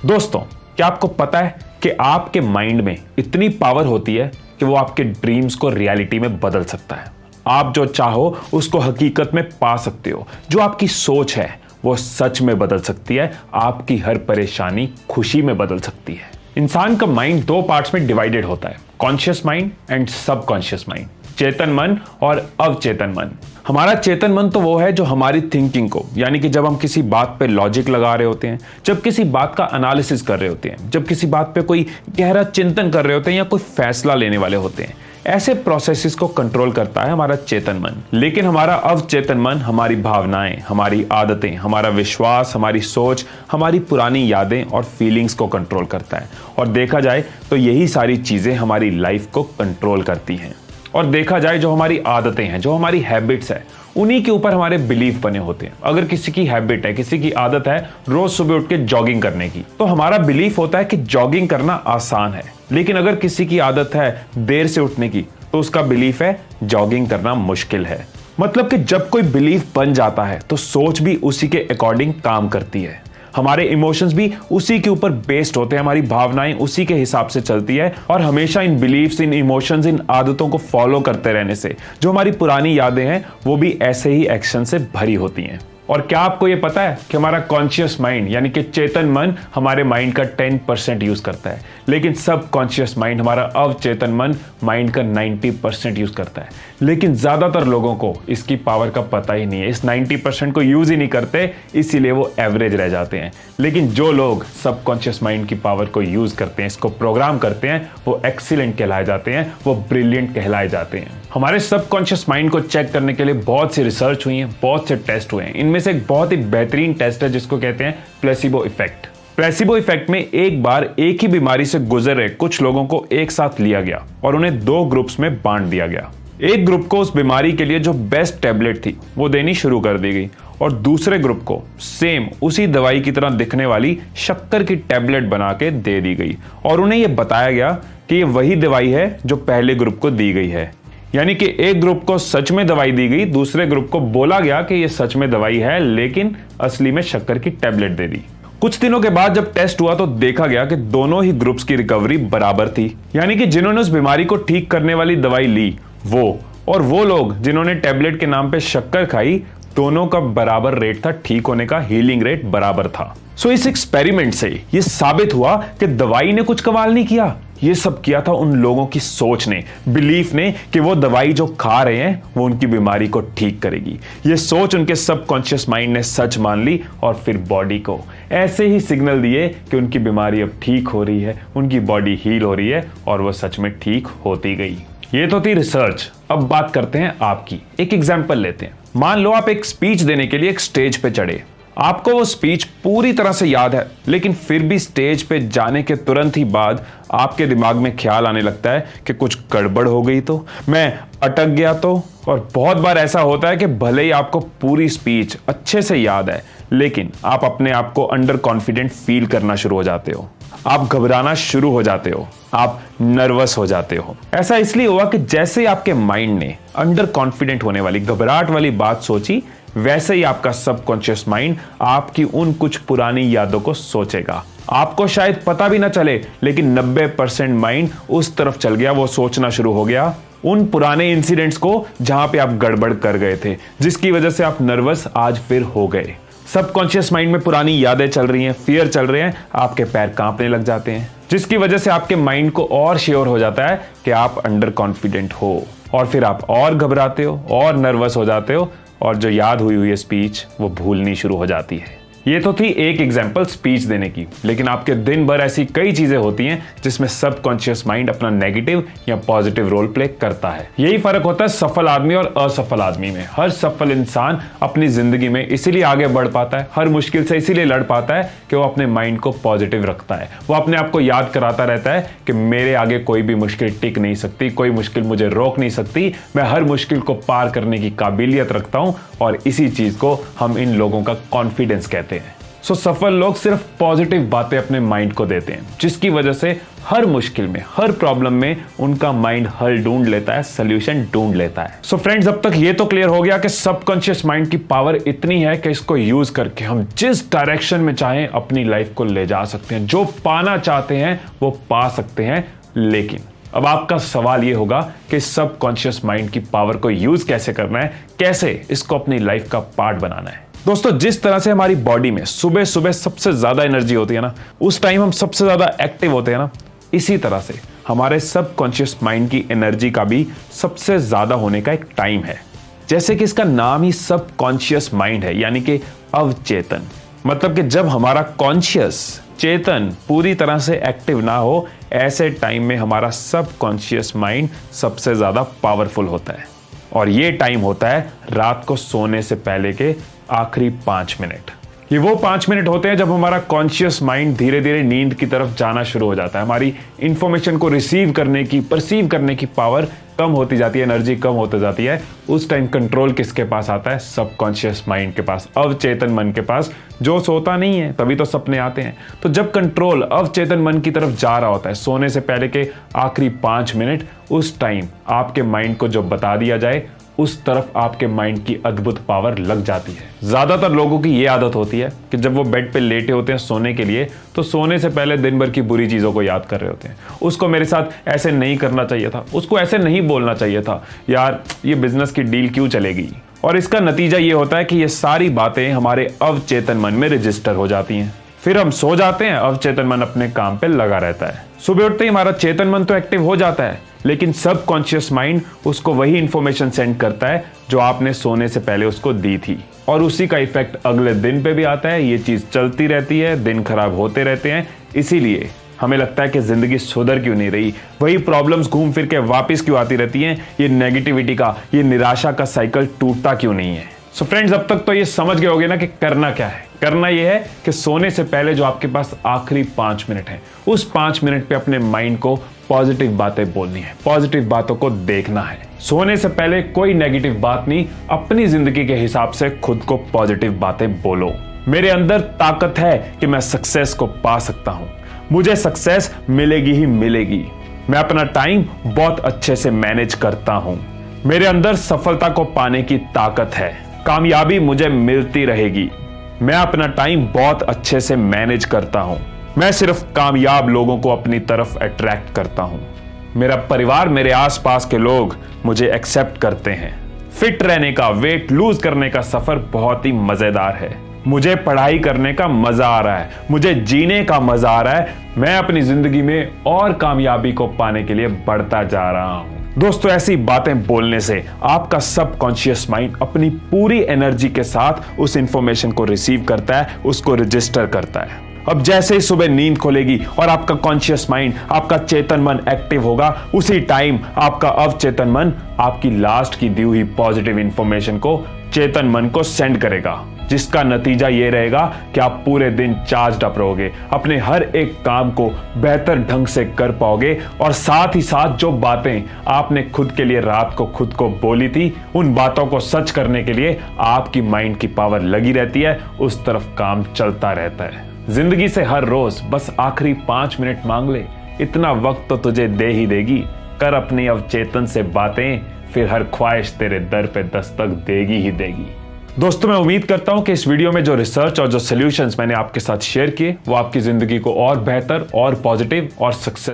दोस्तों, क्या आपको पता है कि आपके माइंड में इतनी पावर होती है कि वो आपके ड्रीम्स को रियलिटी में बदल सकता है। आप जो चाहो उसको हकीकत में पा सकते हो। जो आपकी सोच है वो सच में बदल सकती है। आपकी हर परेशानी खुशी में बदल सकती है। इंसान का माइंड दो पार्ट्स में डिवाइडेड होता है, conscious mind and subconscious mind, चेतन मन और अवचेतन मन। हमारा चेतन मन तो वो है जो हमारी थिंकिंग को, यानी कि जब हम किसी बात पे लॉजिक लगा रहे होते हैं, जब किसी बात का एनालिसिस कर रहे होते हैं, जब किसी बात पे कोई गहरा चिंतन कर रहे होते हैं या कोई फैसला लेने वाले होते हैं, ऐसे प्रोसेसेस को कंट्रोल करता है हमारा चेतन मन। लेकिन हमारा अवचेतन मन हमारी भावनाएं, हमारी आदतें, हमारा विश्वास, हमारी सोच, हमारी पुरानी यादें और फीलिंग्स को कंट्रोल करता है। और देखा जाए तो यही सारी चीजें हमारी लाइफ को कंट्रोल करती हैं। और देखा जाए जो हमारी आदतें हैं, जो हमारी हैबिट्स है, उन्हीं के ऊपर हमारे बिलीफ बने होते हैं। अगर किसी की हैबिट है, किसी की आदत है रोज सुबह उठ के जॉगिंग करने की, तो हमारा बिलीफ होता है कि जॉगिंग करना आसान है। लेकिन अगर किसी की आदत है देर से उठने की, तो उसका बिलीफ है जॉगिंग करना मुश्किल है। मतलब कि जब कोई बिलीफ बन जाता है तो सोच भी उसी के अकॉर्डिंग काम करती है। हमारे इमोशंस भी उसी के ऊपर बेस्ड होते हैं, हमारी भावनाएं उसी के हिसाब से चलती है। और हमेशा इन बिलीफ्स, इन इमोशंस, इन आदतों को फॉलो करते रहने से जो हमारी पुरानी यादें हैं वो भी ऐसे ही एक्शन से भरी होती हैं। और क्या आपको ये पता है कि हमारा कॉन्शियस माइंड यानी कि चेतन मन हमारे माइंड का 10% यूज करता है, लेकिन सब कॉन्शियस माइंड, हमारा अवचेतन मन, माइंड का 90% यूज करता है। लेकिन ज्यादातर लोगों को इसकी पावर का पता ही नहीं है, इस 90% को यूज ही नहीं करते, इसीलिए वो एवरेज रह जाते हैं। लेकिन जो लोग सब कॉन्शियस माइंड की पावर को यूज करते हैं, इसको प्रोग्राम करते हैं, वो एक्सीलेंट कहलाए जाते हैं, वो ब्रिलियंट कहलाए जाते हैं। हमारे सबकॉन्शियस माइंड को चेक करने के लिए बहुत सी रिसर्च हुई है, बहुत से टेस्ट हुए हैं। इनमें से एक बहुत ही बेहतरीन टेस्ट है जिसको कहते हैं प्लेसिबो इफेक्ट। प्लेसिबो इफेक्ट में एक बार एक ही बीमारी से गुजर रहे कुछ लोगों को एक साथ लिया गया और उन्हें दो ग्रुप्स में बांट दिया गया। एक ग्रुप को उस बीमारी के लिए जो बेस्ट टैबलेट थी वो देनी शुरू कर दी गई और दूसरे ग्रुप को सेम उसी दवाई की तरह दिखने वाली शक्कर की टैबलेट बना के दे दी गई और उन्हें यह बताया गया कि ये वही दवाई है जो पहले ग्रुप को दी गई है। यानी कि एक ग्रुप को सच में दवाई दी गई, दूसरे ग्रुप को बोला गया कि यह सच में दवाई है लेकिन असली में शक्कर की टैबलेट दे दी। कुछ दिनों के बाद जब टेस्ट हुआ तो देखा गया कि दोनों ही ग्रुप्स की रिकवरी बराबर थी। यानी कि जिन्होंने उस बीमारी को ठीक करने वाली दवाई ली वो लोग जिन्होंने टैबलेट के नाम पे शक्कर खाई, दोनों का बराबर रेट था ठीक होने का, हीलिंग रेट बराबर था। सो इस एक्सपेरिमेंट से ये साबित हुआ कि दवाई ने कुछ कमाल नहीं किया, ये सब किया था उन लोगों की सोच ने, बिलीफ ने कि वो दवाई जो खा रहे हैं वो उनकी बीमारी को ठीक करेगी। ये सोच उनके सबकॉन्शियस माइंड ने सच मान ली और फिर बॉडी को ऐसे ही सिग्नल दिए कि उनकी बीमारी अब ठीक हो रही है, उनकी बॉडी हील हो रही है और वो सच में ठीक होती गई। ये तो थी रिसर्च। अब बात करते हैं आपकी। एक एग्जाम्पल लेते हैं। मान लो आप एक स्पीच देने के लिए एक स्टेज पे चढ़े। आपको वो स्पीच पूरी तरह से याद है, लेकिन फिर भी स्टेज पे जाने के तुरंत ही बाद आपके दिमाग में ख्याल आने लगता है कि कुछ गड़बड़ हो गई तो, मैं अटक गया तो। और बहुत बार ऐसा होता है कि भले ही आपको पूरी स्पीच अच्छे से याद है, लेकिन आप अपने आप को अंडर कॉन्फिडेंट फील करना शुरू हो जाते हो, आप घबराना शुरू हो जाते हो, आप नर्वस हो जाते हो। ऐसा इसलिए हुआ कि जैसे ही आपके माइंड ने अंडर कॉन्फिडेंट होने वाली, घबराहट वाली बात सोची, वैसे ही आपका सबकॉन्शियस माइंड आपकी उन कुछ पुरानी यादों को सोचेगा। आपको शायद पता भी ना चले, लेकिन 90% माइंड उस तरफ चल गया, वो सोचना शुरू हो गया उन पुराने इंसिडेंट्स को जहां पे आप गड़बड़ कर गए थे, जिसकी वजह से आप नर्वस आज फिर हो गए। सबकॉन्शियस माइंड में पुरानी यादें चल रही हैं, फियर चल रहे हैं, आपके पैर कांपने लग जाते हैं, जिसकी वजह से आपके माइंड को और श्योर हो जाता है कि आप अंडर कॉन्फिडेंट हो और फिर आप और घबराते हो और नर्वस हो जाते हो और जो याद हुई हुई स्पीच वो भूलनी शुरू हो जाती है। ये तो थी एक एग्जाम्पल स्पीच देने की, लेकिन आपके दिन भर ऐसी कई चीजें होती हैं जिसमें सबकॉन्शियस माइंड अपना नेगेटिव या पॉजिटिव रोल प्ले करता है। यही फर्क होता है सफल आदमी और असफल आदमी में। हर सफल इंसान अपनी जिंदगी में इसीलिए आगे बढ़ पाता है, हर मुश्किल से इसीलिए लड़ पाता है कि वो अपने माइंड को पॉजिटिव रखता है। वो अपने आप को याद कराता रहता है कि मेरे आगे कोई भी मुश्किल टिक नहीं सकती, कोई मुश्किल मुझे रोक नहीं सकती, मैं हर मुश्किल को पार करने की काबिलियत रखता हूं। और इसी चीज को हम इन लोगों का कॉन्फिडेंस कहते हैं। सो सफल लोग सिर्फ पॉजिटिव बातें अपने माइंड को देते हैं, जिसकी वजह से हर मुश्किल में, हर प्रॉब्लम में उनका माइंड हल ढूंढ लेता है, सोल्यूशन ढूंढ लेता है। सो फ्रेंड्स, अब तक ये तो क्लियर हो गया कि सबकॉन्शियस माइंड की पावर इतनी है कि इसको यूज करके हम जिस डायरेक्शन में चाहें अपनी लाइफ को ले जा सकते हैं, जो पाना चाहते हैं वो पा सकते हैं। लेकिन अब आपका सवाल ये होगा कि सबकॉन्शियस माइंड की पावर को यूज कैसे करना है, कैसे इसको अपनी लाइफ का पार्ट बनाना है। दोस्तों, जिस तरह से हमारी बॉडी में सुबह सुबह सबसे ज्यादा एनर्जी होती है ना, उस टाइम हम सबसे ज्यादा एक्टिव होते हैं ना, इसी तरह से हमारे सबकॉन्शियस माइंड की एनर्जी का भी सबसे ज्यादा होने का एक टाइम है। जैसे कि इसका नाम ही सबकॉन्शियस माइंड है, यानी कि अवचेतन। मतलब कि जब हमारा कॉन्शियस, चेतन पूरी तरह से एक्टिव ना हो, ऐसे टाइम में हमारा सबकॉन्शियस माइंड सबसे ज्यादा पावरफुल होता है। और ये टाइम होता है रात को सोने से पहले के आखिरी 5 मिनट। ये वो 5 मिनट होते हैं जब हमारा कॉन्शियस माइंड धीरे धीरे नींद की तरफ जाना शुरू हो जाता है। हमारी इंफॉर्मेशन को रिसीव करने की, परसीव करने की पावर कम होती जाती है, एनर्जी कम होती जाती है। उस टाइम कंट्रोल किसके पास आता है? सबकॉन्शियस माइंड के पास, अवचेतन मन के पास, जो सोता नहीं है, तभी तो सपने आते हैं। तो जब कंट्रोल अवचेतन मन की तरफ जा रहा होता है, सोने से पहले के आखिरी 5 मिनट, उस टाइम आपके माइंड को जो बता दिया जाए, उस तरफ आपके माइंड की अद्भुत पावर लग जाती है। ज्यादातर लोगों की ये आदत होती है कि जब वो बेड पे लेटे होते हैं सोने के लिए, तो सोने से पहले दिन भर की बुरी चीजों को याद कर रहे होते हैं। उसको मेरे साथ ऐसे नहीं करना चाहिए था, उसको ऐसे नहीं बोलना चाहिए था, यार ये बिजनेस की डील क्यों चलेगी। और इसका नतीजा ये होता है कि ये सारी बातें हमारे अवचेतन मन में रजिस्टर हो जाती हैं। फिर हम सो जाते हैं, अवचेतन मन अपने काम पे लगा रहता है। सुबह उठते ही हमारा चेतन मन तो एक्टिव हो जाता है, लेकिन सबकॉन्शियस माइंड उसको वही इंफॉर्मेशन सेंड करता है जो आपने सोने से पहले उसको दी थी, और उसी का इफेक्ट अगले दिन पे भी आता है। ये चीज चलती रहती है, दिन खराब होते रहते हैं। इसीलिए हमें लगता है कि जिंदगी सुधर क्यों नहीं रही, वही प्रॉब्लम्स घूम फिर के वापस क्यों आती रहती हैं, ये नेगेटिविटी का, ये निराशा का साइकिल टूटता क्यों नहीं है। सो फ्रेंड्स, अब तक तो ये समझ गए होगे ना कि करना क्या है। करना ये है कि सोने से पहले जो आपके पास आखिरी 5 मिनट है, उस 5 मिनट पे अपने माइंड को पॉजिटिव बातें बोलनी है, पॉजिटिव बातों को देखना है। सोने से पहले कोई नेगेटिव बात नहीं, अपनी जिंदगी के हिसाब से खुद को पॉजिटिव बातें बोलो। मेरे अंदर ताकत है कि मैं सक्सेस को पा सकता हूं, मुझे सक्सेस मिलेगी ही मिलेगी। मैं अपना टाइम बहुत अच्छे से मैनेज करता हूं, मेरे अंदर सफलता को पाने की ताकत है, कामयाबी मुझे मिलती रहेगी। मैं अपना टाइम बहुत अच्छे से मैनेज करता हूं, मैं सिर्फ कामयाब लोगों को अपनी तरफ अट्रैक्ट करता हूं। मेरा परिवार, मेरे आसपास के लोग मुझे एक्सेप्ट करते हैं। फिट रहने का, वेट लूज करने का सफर बहुत ही मजेदार है। मुझे पढ़ाई करने का मजा आ रहा है, मुझे जीने का मजा आ रहा है। मैं अपनी जिंदगी में और कामयाबी को पाने के लिए बढ़ता जा रहा हूं। दोस्तों, ऐसी बातें बोलने से आपका सबकॉन्शियस माइंड अपनी पूरी एनर्जी के साथ उस इंफॉर्मेशन को रिसीव करता है, उसको रजिस्टर करता है। अब जैसे ही सुबह नींद खोलेगी और आपका कॉन्शियस माइंड, आपका चेतन मन एक्टिव होगा, उसी टाइम आपका अवचेतन मन आपकी लास्ट की दी हुई पॉजिटिव इंफॉर्मेशन को चेतन मन को सेंड करेगा, जिसका नतीजा ये रहेगा कि आप पूरे दिन चार्ज्ड अप रहोगे, अपने हर एक काम को बेहतर ढंग से कर पाओगे, और साथ ही साथ जो बातें आपने खुद के लिए रात को खुद को बोली थी, उन बातों को सच करने के लिए आपकी माइंड की पावर लगी रहती है, उस तरफ काम चलता रहता है। जिंदगी से हर रोज बस आखिरी 5 मिनट मांग ले, इतना वक्त तो तुझे दे ही देगी। कर अपनी अवचेतन से बातें, फिर हर ख्वाहिश तेरे दर पे दस्तक देगी ही देगी। दोस्तों, मैं उम्मीद करता हूं कि इस वीडियो में जो रिसर्च और जो सॉल्यूशंस मैंने आपके साथ शेयर किए, वो आपकी जिंदगी को और बेहतर और पॉजिटिव और सक्सेस